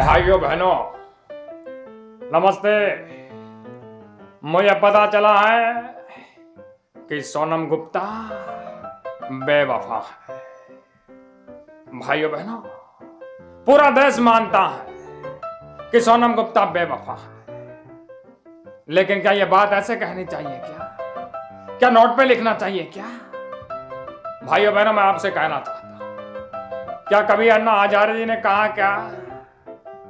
भाइयों बहनों नमस्ते। मुझे पता चला है कि सोनम गुप्ता बेवफा है। भाइयों बहनों पूरा देश मानता है कि सोनम गुप्ता बेवफा है, लेकिन क्या यह बात ऐसे कहनी चाहिए? क्या नोट पे लिखना चाहिए? क्या भाइयों बहनों मैं आपसे कहना चाहता हूं, क्या कभी अन्ना हजारे जी ने कहा क्या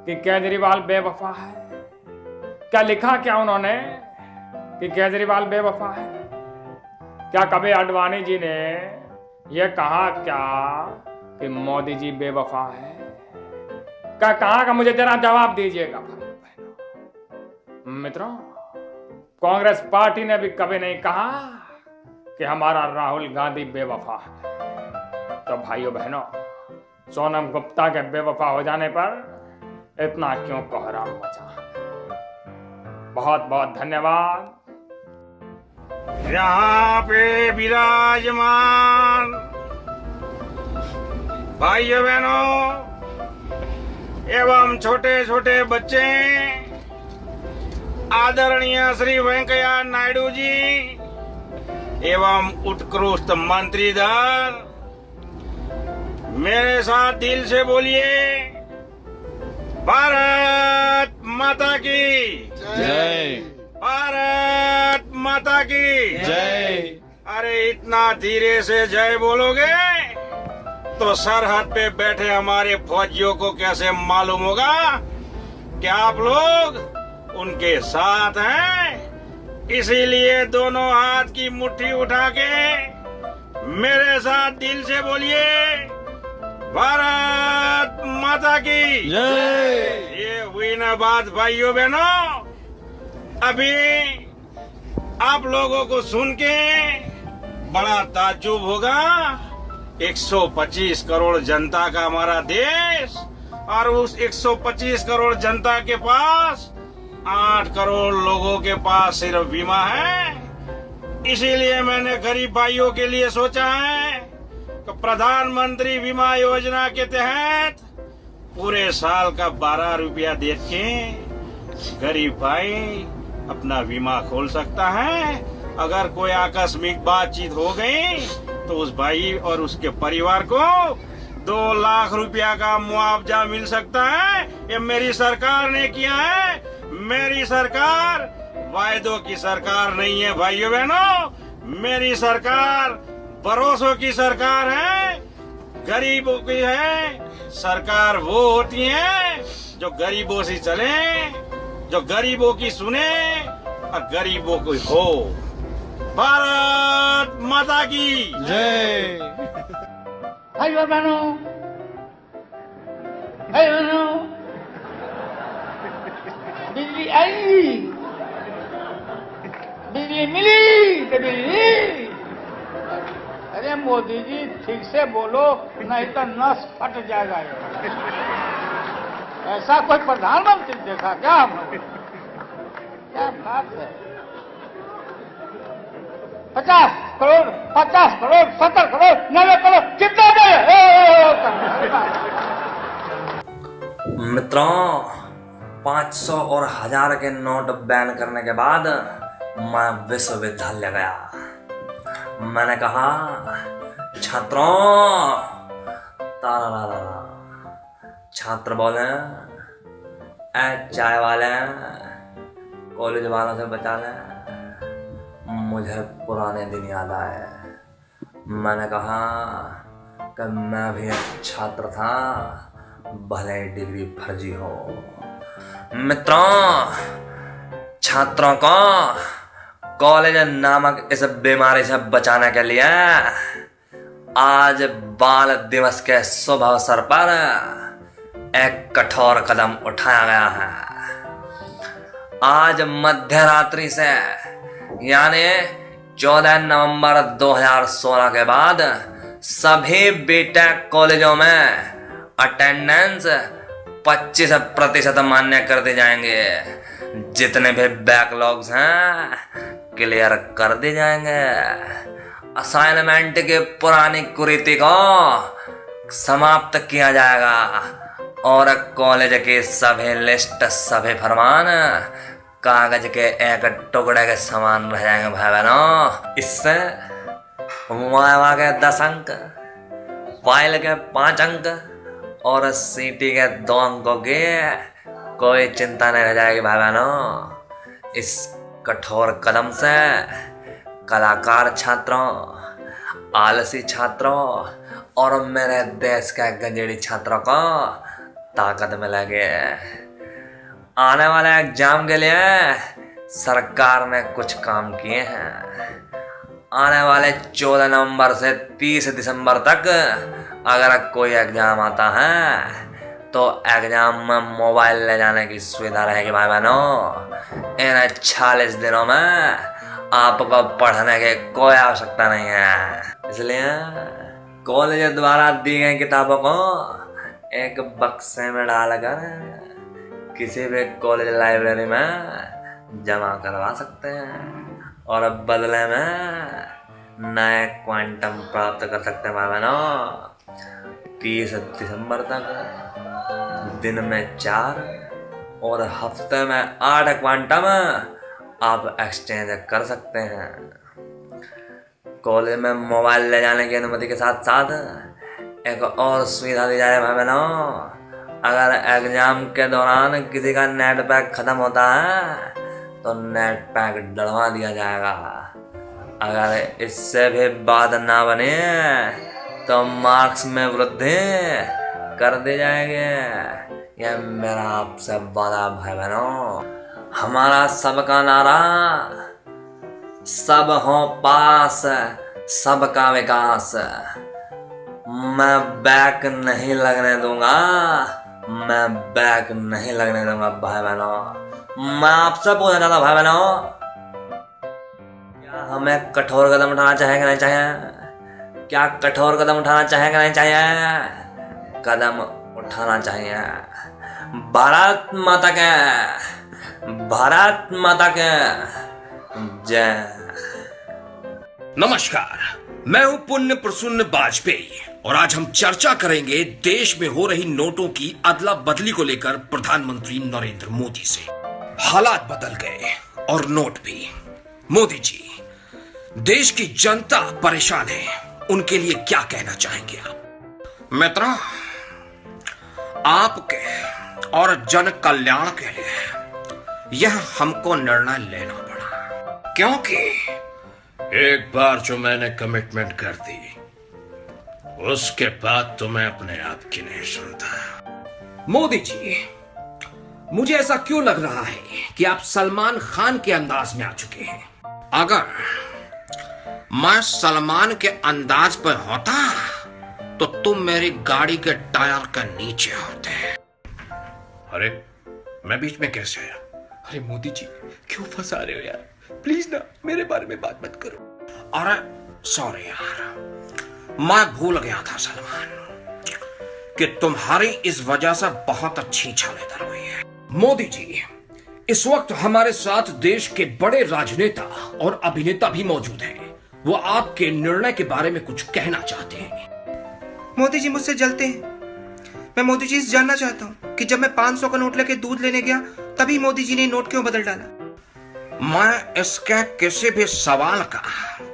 कि केजरीवाल बेवफा है? क्या लिखा क्या उन्होंने कि केजरीवाल बेवफा है? क्या कभी अडवाणी जी ने यह कहा क्या कि मोदी जी बेवफा है? क्या कहा का मुझे जरा जवाब दीजिएगा भाइयों बहनों। मित्रों, कांग्रेस पार्टी ने भी कभी नहीं कहा कि हमारा राहुल गांधी बेवफा है। तो भाइयों बहनों, सोनम गुप्ता के बेवफा हो जाने पर इतना क्यों कोहराम मचा? बहुत बहुत धन्यवाद। यहाँ पे विराजमान भाइयों बहनों एवं छोटे छोटे बच्चे, आदरणीय श्री वेंकैया नायडू जी एवं उत्कृष्ट मंत्री दल, मेरे साथ दिल से बोलिए भारत माता की जय। भारत माता की जय। अरे इतना धीरे से जय बोलोगे तो सरहद पे बैठे हमारे फौजियों को कैसे मालूम होगा कि आप लोग उनके साथ हैं? इसीलिए दोनों हाथ की मुट्ठी उठा के मेरे साथ दिल से बोलिए भारत माता की जय। ये हुई ना बात भाइयों बहनों। अभी आप लोगों को सुन के बड़ा ताज्जुब होगा। 125 करोड़ जनता का हमारा देश, और उस 125 करोड़ जनता के पास 8 करोड़ लोगों के पास सिर्फ बीमा है। इसीलिए मैंने गरीब भाइयों के लिए सोचा है कि प्रधानमंत्री बीमा योजना के तहत पूरे साल का 12 रुपया दे के गरीब भाई अपना बीमा खोल सकता है। अगर कोई आकस्मिक बातचीत हो गई तो उस भाई और उसके परिवार को 2 लाख रुपया का मुआवजा मिल सकता है। ये मेरी सरकार ने किया है। मेरी सरकार वायदों की सरकार नहीं है भाइयों बहनों। मेरी सरकार भरोसों की सरकार है, गरीबों की है। सरकार वो होती है जो गरीबों से चले, जो गरीबों की सुने और गरीबों की हो। भारत माता की जय। भाइयों बहनों, भाइयों बहनों, बिजली आई, बिजली मिली तो बिजली। अरे मोदी जी ठीक से बोलो, नहीं तो नस फट जाएगा। ऐसा कोई प्रधानमंत्री देखा क्या हम लोग? क्या बात है? 50 करोड़, 50 करोड़, 70 करोड़, 90 करोड़, कितना दे? मित्रों, 500 और 1000 के नोट बैन करने के बाद मैं विश्वविद्यालय गया। मैंने कहा छात्रों, छात्र बोले ए चाय वाले कॉलेज वालों से बचा लें, मुझे पुराने दिन याद आए। मैंने कहा कि मैं भी एक छात्र था, भले डिग्री फर्जी हो। मित्रों, छात्रों को कॉलेज नामक इस बीमारी से बचाने के लिए आज बाल दिवस के शुभ अवसर पर एक कठोर कदम उठाया गया है। आज मध्य रात्रि से यानी 14 नवंबर 2016 के बाद सभी बीटेक कॉलेजों में अटेंडेंस 25% मान्य कर दिए जाएंगे। जितने भी बैकलॉग्स हैं क्लियर कर दिए जाएंगे। असाइनमेंट की पुरानी कुरीति को समाप्त किया जाएगा और कॉलेज के सभी लिस्ट सभी फरमान कागज के एक टुकड़े के समान रह जाएंगे भाई बहनों। इससे वाइवा के 10 अंक, फाइल के 5 अंक और सीटी के 2 अंकों की कोई चिंता नहीं रह जाएगी भाई बहनों। इस कठोर कदम से कलाकार छात्रों, आलसी छात्रों और मेरे देश के गंजेड़ी छात्रों को ताकत मिलेगी। आने वाले एग्जाम के लिए सरकार ने कुछ काम किए हैं। आने वाले 14 नवंबर से 30 दिसंबर तक अगर कोई एग्जाम आता है तो एग्जाम में मोबाइल ले जाने की सुविधा रहेगी भाई बहनों। इन 46 दिनों में आपको पढ़ने की कोई आवश्यकता नहीं है। इसलिए कॉलेज द्वारा दी गई किताबों को एक बक्से में डालकर किसी भी कॉलेज लाइब्रेरी में जमा करवा सकते हैं और बदले में नए क्वांटम प्राप्त कर सकते हैं भाई बहनों। 30 दिसंबर तक दिन में 4 और हफ्ते में 8 क्वांटम आप एक्सचेंज कर सकते हैं। कॉलेज में मोबाइल ले जाने की अनुमति के साथ साथ एक और सुविधा दी जाए भाई बहनों। अगर एग्जाम के दौरान किसी का नेट पैक खत्म होता है तो नेट पैक डलवा दिया जाएगा। अगर इससे भी बात ना बने तो मार्क्स में वृद्धि कर दी जाएगी। यह मेरा आपसे वादा भाई बहनों। हमारा सबका नारा सब हो पास, सबका विकास। मैं बैक नहीं लगने दूंगा, मैं बैक नहीं लगने दूंगा भाई बहनों। मैं आपसे पूछना चाहता भाई बहनों, क्या हमें कठोर कदम उठाना चाहिए कि नहीं चाहिए? क्या कठोर कदम उठाना चाहिए कि नहीं चाहिए? कदम उठाना चाहिए। भारत माता के, भारत माता के जय। नमस्कार, मैं हूं पुण्य प्रसून्न वाजपेयी और आज हम चर्चा करेंगे देश में हो रही नोटों की अदला बदली को लेकर प्रधानमंत्री नरेंद्र मोदी से। हालात बदल गए और नोट भी। मोदी जी, देश की जनता परेशान है, उनके लिए क्या कहना चाहेंगे आप? मित्रों, आपके और जन कल्याण के लिए यह हमको निर्णय लेना पड़ा, क्योंकि एक बार जो मैंने कमिटमेंट कर दी उसके बाद तो मैं अपने आप की नहीं सुनता। मोदी जी, मुझे ऐसा क्यों लग रहा है कि आप सलमान खान के अंदाज में आ चुके हैं? अगर मैं सलमान के अंदाज पर होता तो तुम मेरी गाड़ी के टायर के नीचे होते। अरे, मैं बीच में कैसे आया? अरे मोदी जी, क्यों फंसा रहे हो यार? प्लीज ना, मेरे बारे में बात मत करो। अरे सॉरी यार, मैं भूल गया था सलमान कि तुम्हारी इस वजह से बहुत अच्छी छालेदार हुई है। मोदी जी, इस वक्त हमारे साथ देश के बड़े राजनेता और अभिनेता भी मौजूद हैं। वो आपके निर्णय के बारे में कुछ कहना चाहते हैं। मोदी जी मुझसे जलते हैं। मैं मोदी जी से जानना चाहता हूँ कि जब मैं 500 का नोट लेके दूध लेने गया तभी मोदी जी ने नोट क्यों बदल डाला? मैं इसके किसी भी सवाल का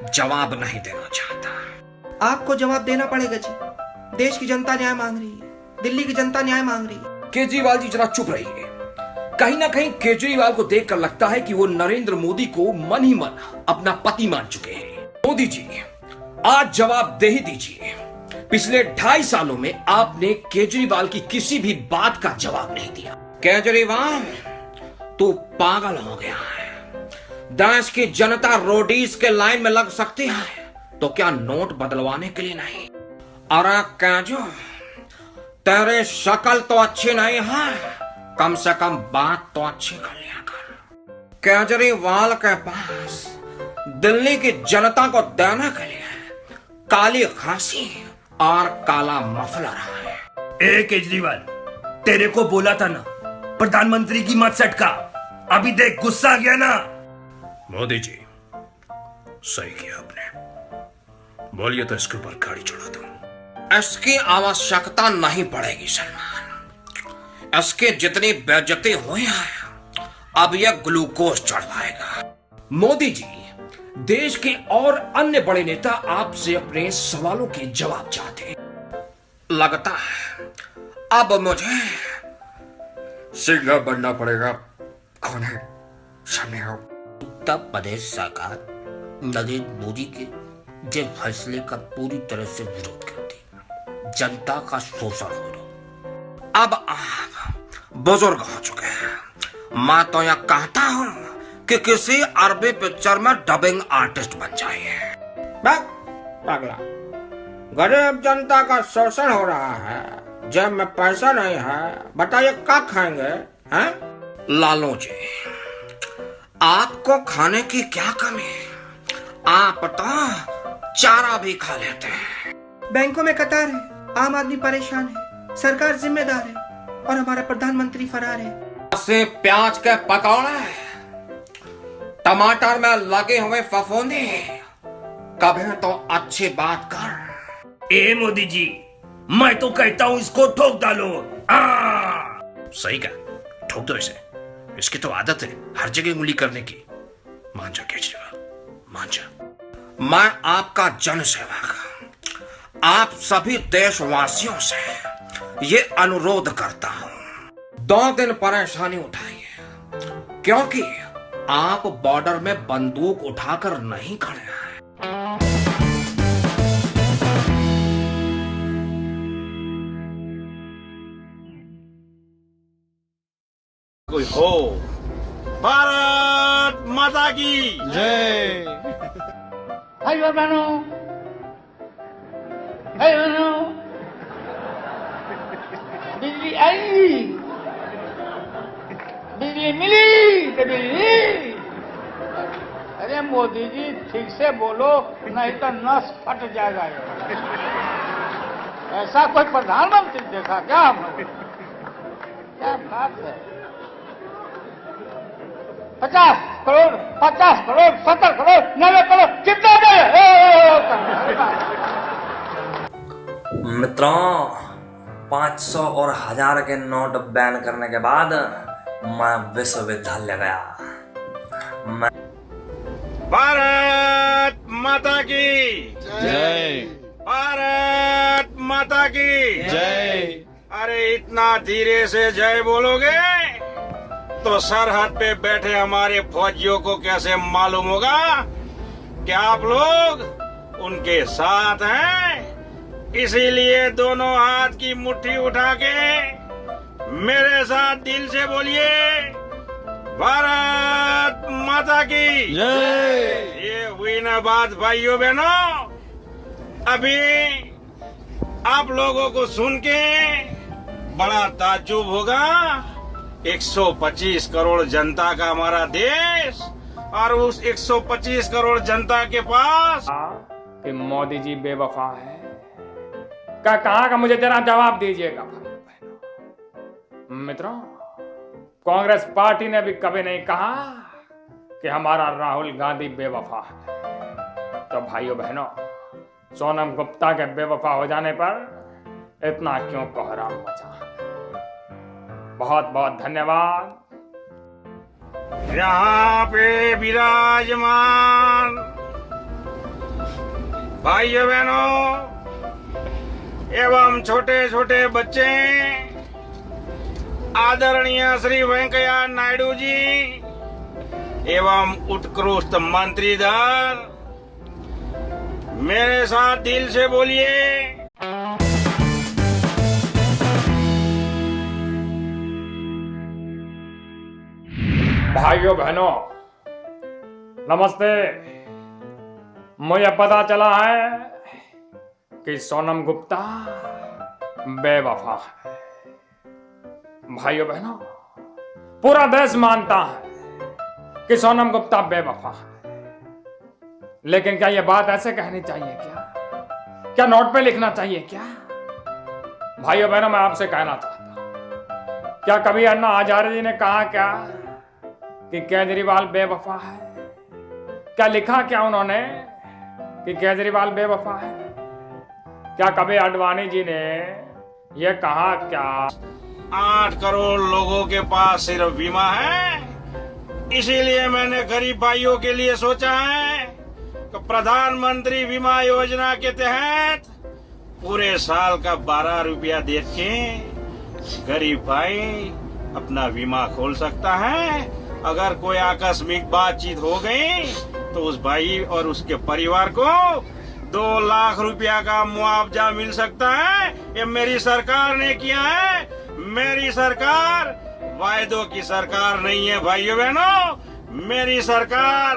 जवाब नहीं देना चाहता। आपको जवाब देना पड़ेगा जी। देश की जनता न्याय मांग रही है, दिल्ली की जनता न्याय मांग रही है। केजरीवाल जी, जरा चुप रहिए। कहीं ना कहीं केजरीवाल को देखकर लगता है कि वो नरेंद्र मोदी को मन ही मन अपना पति मान चुके हैं। मोदी जी, आज जवाब दे ही दीजिए। पिछले 2.5 सालों में आपने केजरीवाल की किसी भी बात का जवाब नहीं दिया। केजरीवाल, तू पागल हो गया है। देश की जनता रोडीज के लाइन में लग सकती है तो क्या नोट बदलवाने के लिए नहीं? अरे केजू, तेरे शक्ल तो अच्छी नहीं है, कम से कम बात तो अच्छी कर लिया कर। केजरीवाल के पास दिल्ली की जनता को देने के लिए काली खांसी और काला मफलर है। ए केजरीवाल, तेरे को बोला था ना प्रधानमंत्री की मत सटका। अभी देख, गुस्सा आ गया ना। मोदी जी, सही किया आपने। बोलिए तो इसके ऊपर गाड़ी चढ़ा दूं। इसकी आवश्यकता नहीं पड़ेगी सलमान, इसके जितनी बेइज्जती हुई है अब यह ग्लूकोज चढ़वाएगा। मोदी जी, देश के और अन्य बड़े नेता आपसे अपने सवालों के जवाब चाहते हैं। लगता है अब मुझे सिंगर बनना पड़ेगा। कौन है सामने हो? उत्तर प्रदेश सरकार नरेंद्र मोदी के जे फैसले का पूरी तरह से विरोध करती, जनता का शोषण हो रहा। अब आप बुजुर्ग हो चुके हैं। मैं तो यह कहता हूं कि किसी अरबी पिक्चर में डबिंग आर्टिस्ट बन जाइए। पागला, गरीब जनता का शोषण हो रहा है, जेब में पैसा नहीं है, बताइए क्या खाएंगे हैं? लालू जी, आपको खाने की क्या कमी है? आप तो चारा भी खा लेते हैं। बैंकों में कतार है, आम आदमी परेशान है, सरकार जिम्मेदार है और हमारा प्रधानमंत्री फरार है। से प्याज के पकौड़े, टमाटर में लगे हुए फफूंदी, कभी तो अच्छी बात कर। ए मोदी जी, मैं तो कहता हूं इसको ठोक डालो। सही कहा, ठोक दो इसे। इसकी तो आदत है हर जगह उंगली करने की। मान जा केजरीवाल, मान जा। मैं आपका जनसेवक, आप सभी देशवासियों से ये अनुरोध करता हूं, 2 दिन परेशानी उठाइए, क्योंकि आप बॉर्डर में बंदूक उठाकर नहीं खड़े हैं। कोई हो। भारत माता की जय। भाई बहनों, भाई बहनों, बिजली आई, बिजली मिली तो बिजली। अरे मोदी जी ठीक से बोलो, नहीं तो नस फट जाएगा। ऐसा कोई प्रधानमंत्री देखा क्या हम लोग? क्या बात है? 50 करोड़, 50 करोड़, 70 करोड़, 90 करोड़, कितना दे? मित्रों, 500 और 1000 के नोट बैन करने के बाद मैं विश्वविद्यालय गया। मैं भारत माता की जय। भारत माता की जय। अरे इतना धीरे से जय बोलोगे तो सरहद पे बैठे हमारे फौजियों को कैसे मालूम होगा कि आप लोग उनके साथ हैं? इसीलिए दोनों हाथ की मुट्ठी उठा के मेरे साथ दिल से बोलिए, भारत माता की जय। ये हुई ना बात भाइयों बहनों। अभी आप लोगों को सुन के बड़ा ताज्जुब होगा। 125 करोड़ जनता का हमारा देश, और उस 125 करोड़ जनता के पास कि मोदी जी बेवफा है। कहाँ का मुझे जरा जवाब दीजिएगा भाई बहनों। मित्रों, कांग्रेस पार्टी ने भी कभी नहीं कहा कि हमारा राहुल गांधी बेवफा है। तो भाइयों बहनों, सोनम गुप्ता के बेवफा हो जाने पर इतना क्यों कोहराम मचा? बहुत बहुत धन्यवाद। यहाँ पे विराजमान भाइयों बहनों एवं छोटे छोटे बच्चे, आदरणीय श्री वेंकैया नायडू जी एवं उत्कृष्ट मंत्री दल, मेरे साथ दिल से बोलिए, भाइयों बहनों नमस्ते। मुझे पता चला है कि सोनम गुप्ता बेवफा है। भाइयों बहनों, पूरा देश मानता है कि सोनम गुप्ता बेवफा है, लेकिन क्या यह बात ऐसे कहनी चाहिए? क्या नोट पे लिखना चाहिए क्या? भाइयों बहनों, मैं आपसे कहना चाहता हूं, क्या कभी अन्ना हजारे जी ने कहा क्या कि केजरीवाल बेवफा है? क्या लिखा क्या उन्होंने कि केजरीवाल बेवफा है? क्या कभी आडवाणी जी ने यह कहा क्या 8 करोड़ लोगों के पास सिर्फ बीमा है। इसीलिए मैंने गरीब भाइयों के लिए सोचा है कि प्रधानमंत्री बीमा योजना के तहत पूरे साल का 12 रुपया दे के गरीब भाई अपना बीमा खोल सकता है। अगर कोई आकस्मिक बातचीत हो गई तो उस भाई और उसके परिवार को 2 लाख रुपया का मुआवजा मिल सकता है। ये मेरी सरकार ने किया है। मेरी सरकार वायदों की सरकार नहीं है भाइयों बहनों। मेरी सरकार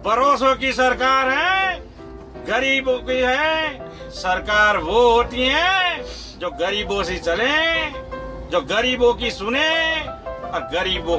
भरोसों की सरकार है, गरीबों की है। सरकार वो होती है जो गरीबों से चले, जो गरीबों की सुने और गरीबों